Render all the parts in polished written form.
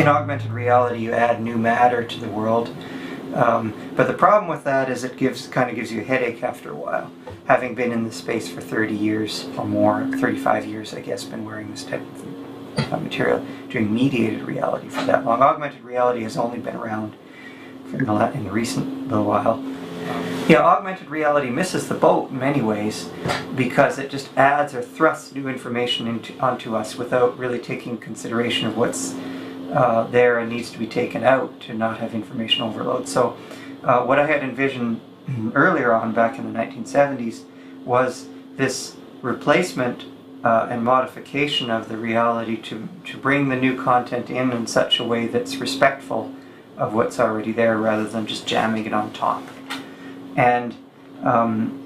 in augmented reality you add new matter to the world. But the problem with that is it kind of gives you a headache after a while. Having been in this space for 30 years or more, 35 years I guess, been wearing this type of material, doing mediated reality for that long. Augmented reality has only been around in the recent little while. Yeah, augmented reality misses the boat in many ways because it just adds or thrusts new information onto us without really taking consideration of what's there and needs to be taken out to not have information overload. So what I had envisioned earlier on, back in the 1970s, was this replacement and modification of the reality to bring the new content in such a way that's respectful of what's already there rather than just jamming it on top. And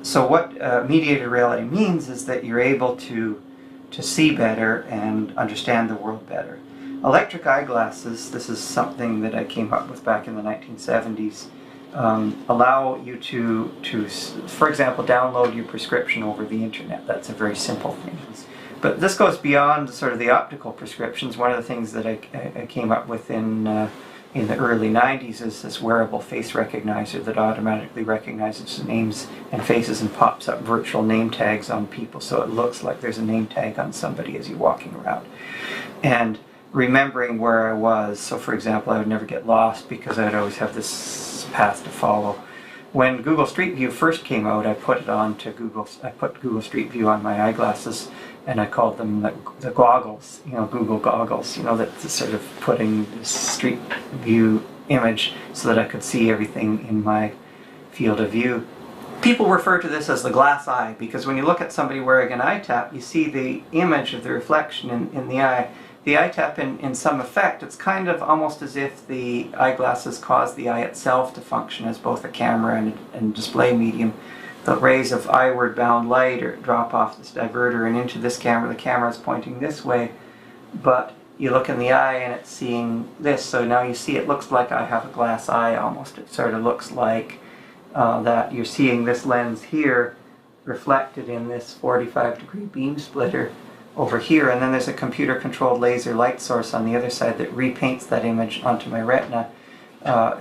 so what mediated reality means is that you're able to see better and understand the world better. Electric eyeglasses, this is something that I came up with back in the 1970s, allow you to, for example, download your prescription over the internet. That's a very simple thing. But this goes beyond sort of the optical prescriptions. One of the things that I came up with in the early 90s is this wearable face recognizer that automatically recognizes names and faces and pops up virtual name tags on people, so it looks like there's a name tag on somebody as you're walking around. And remembering where I was, so for example, I would never get lost because I would always have this path to follow. When Google Street View first came out, I put Google Street View on my eyeglasses, and I called them the goggles, Google goggles, that's sort of putting this Street View image so that I could see everything in my field of view. People refer to this as the glass eye because when you look at somebody wearing an eye tap, you see the image of the reflection in the eye. The eye tap, in some effect, it's kind of almost as if the eyeglasses cause the eye itself to function as both a camera and display medium. The rays of eyeward bound light drop off this diverter and into this camera. The camera is pointing this way, but you look in the eye and it's seeing this. So now you see it looks like I have a glass eye almost. It sort of looks like that you're seeing this lens here reflected in this 45-degree beam splitter over here, and then there's a computer-controlled laser light source on the other side that repaints that image onto my retina,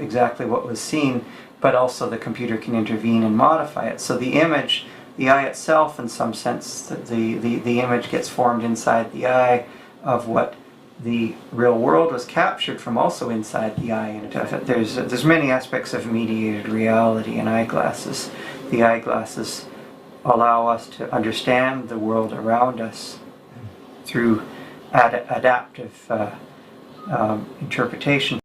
exactly what was seen, but also the computer can intervene and modify it. So the image, the eye itself, in some sense, the image gets formed inside the eye of what the real world was captured from also inside the eye. And there's many aspects of mediated reality in eyeglasses. The eyeglasses allow us to understand the world around us through adaptive interpretation.